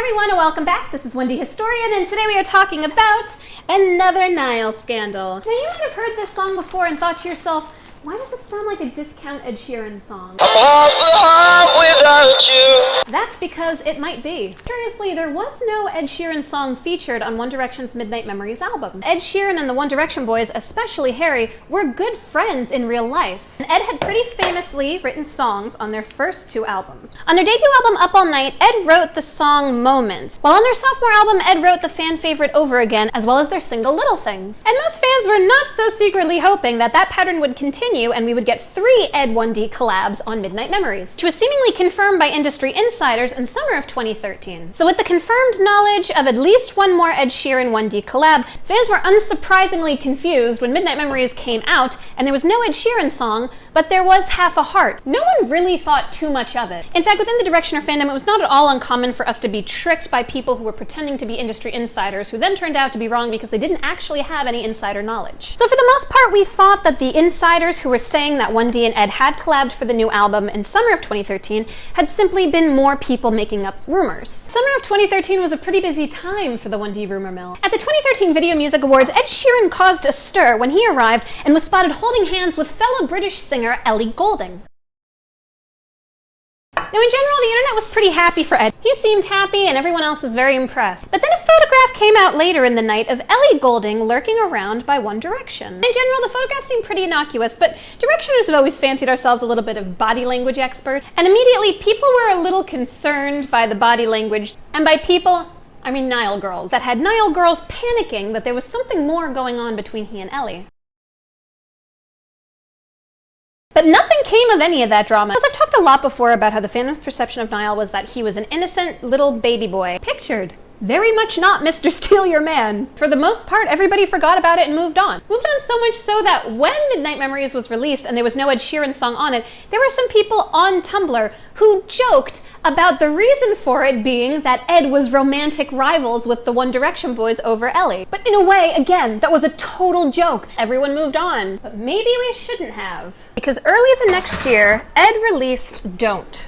everyone, and welcome back. This is Wendy Historian, and today we are talking about another Niall scandal. Now, you might have heard this song before and thought to yourself, why does it sound like a discount Ed Sheeran song? I'm off the heart without you. That's because it might be. Curiously, there was no Ed Sheeran song featured on One Direction's Midnight Memories album. Ed Sheeran and the One Direction boys, especially Harry, were good friends in real life. And Ed had pretty famously written songs on their first two albums. On their debut album, Up All Night, Ed wrote the song Moments, while on their sophomore album, Ed wrote the fan favorite Over Again, as well as their single Little Things. And most fans were not so secretly hoping that that pattern would continue and we would get 3 Ed 1D collabs on Midnight Memories, which was seemingly confirmed by industry insiders in summer of 2013. So with the confirmed knowledge of at least one more Ed Sheeran 1D collab, fans were unsurprisingly confused when Midnight Memories came out and there was no Ed Sheeran song, but there was Half a Heart. No one really thought too much of it. In fact, within the Directioner fandom, it was not at all uncommon for us to be tricked by people who were pretending to be industry insiders, who then turned out to be wrong because they didn't actually have any insider knowledge. So for the most part, we thought that the insiders who were saying that 1D and Ed had collabed for the new album in summer of 2013 had simply been more people making up rumors. Summer of 2013 was a pretty busy time for the 1D rumor mill. At the 2013 Video Music Awards, Ed Sheeran caused a stir when he arrived and was spotted holding hands with fellow British singer Ellie Goulding. Now, in general, the internet was pretty happy for Ed. He seemed happy and everyone else was very impressed. But then a photograph came out later in the night of Ellie Goulding lurking around by One Direction. In general, the photograph seemed pretty innocuous, but Directioners have always fancied ourselves a little bit of body language expert, and immediately people were a little concerned by the body language, and by people, I mean Niall girls, that had Niall girls panicking that there was something more going on between he and Ellie. But nothing came of any of that drama. As I've talked a lot before about how the fandom's perception of Niall was that he was an innocent little baby boy. Pictured. Very much not Mr. Steal Your Man. For the most part, everybody forgot about it and moved on. Moved on so much so that when Midnight Memories was released and there was no Ed Sheeran song on it, there were some people on Tumblr who joked about the reason for it being that Ed was romantic rivals with the One Direction boys over Ellie. But in a way, again, that was a total joke. Everyone moved on. But maybe we shouldn't have. Because early the next year, Ed released Don't.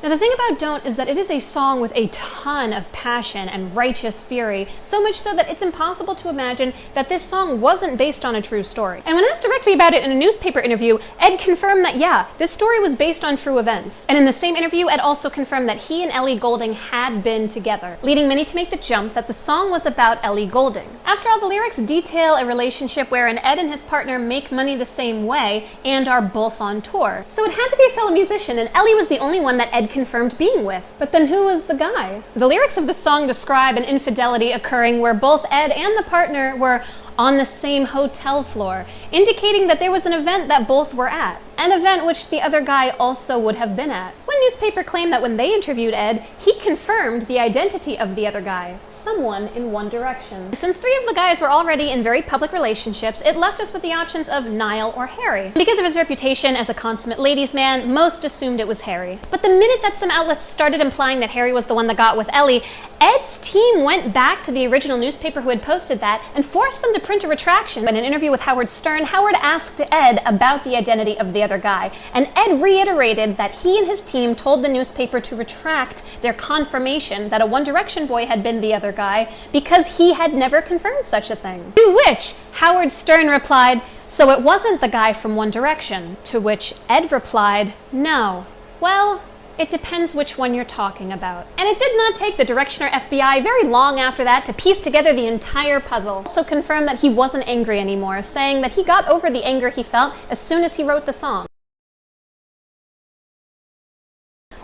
Now, the thing about Don't is that it is a song with a ton of passion and righteous fury, so much so that it's impossible to imagine that this song wasn't based on a true story. And when asked directly about it in a newspaper interview, Ed confirmed that, yeah, this story was based on true events. And in the same interview, Ed also confirmed that he and Ellie Goulding had been together, leading many to make the jump that the song was about Ellie Goulding. After all, the lyrics detail a relationship wherein Ed and his partner make money the same way and are both on tour. So it had to be a fellow musician, and Ellie was the only one that Ed confirmed being with. But then who was the guy? The lyrics of the song describe an infidelity occurring where both Ed and the partner were on the same hotel floor, indicating that there was an event that both were at. An event which the other guy also would have been at. One newspaper claimed that when they interviewed Ed, he confirmed the identity of the other guy, someone in One Direction. Since 3 of the guys were already in very public relationships, it left us with the options of Niall or Harry. Because of his reputation as a consummate ladies' man, most assumed it was Harry. But the minute that some outlets started implying that Harry was the one that got with Ellie, Ed's team went back to the original newspaper who had posted that and forced them to print a retraction. In an interview with Howard Stern, Howard asked Ed about the identity of the other guy, and Ed reiterated that he and his team told the newspaper to retract their confirmation that a One Direction boy had been the other guy because he had never confirmed such a thing. To which Howard Stern replied, "So it wasn't the guy from One Direction?" To which Ed replied, "No. Well, it depends which one you're talking about." And it did not take the Directioner FBI very long after that to piece together the entire puzzle. Also confirmed that he wasn't angry anymore, saying that he got over the anger he felt as soon as he wrote the song.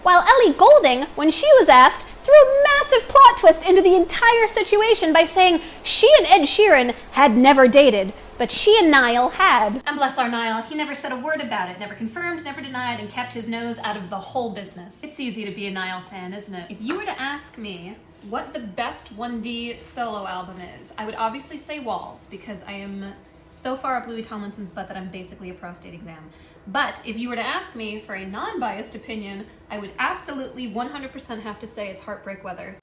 While Ellie Goulding, when she was asked, threw a massive plot twist into the entire situation by saying she and Ed Sheeran had never dated, but she and Niall had. And bless our Niall, he never said a word about it, never confirmed, never denied, and kept his nose out of the whole business. It's easy to be a Niall fan, isn't it? If you were to ask me what the best 1D solo album is, I would obviously say Walls, because I am so far up Louis Tomlinson's butt that I'm basically a prostate exam. But if you were to ask me for a non-biased opinion, I would absolutely 100% have to say it's Heartbreak Weather.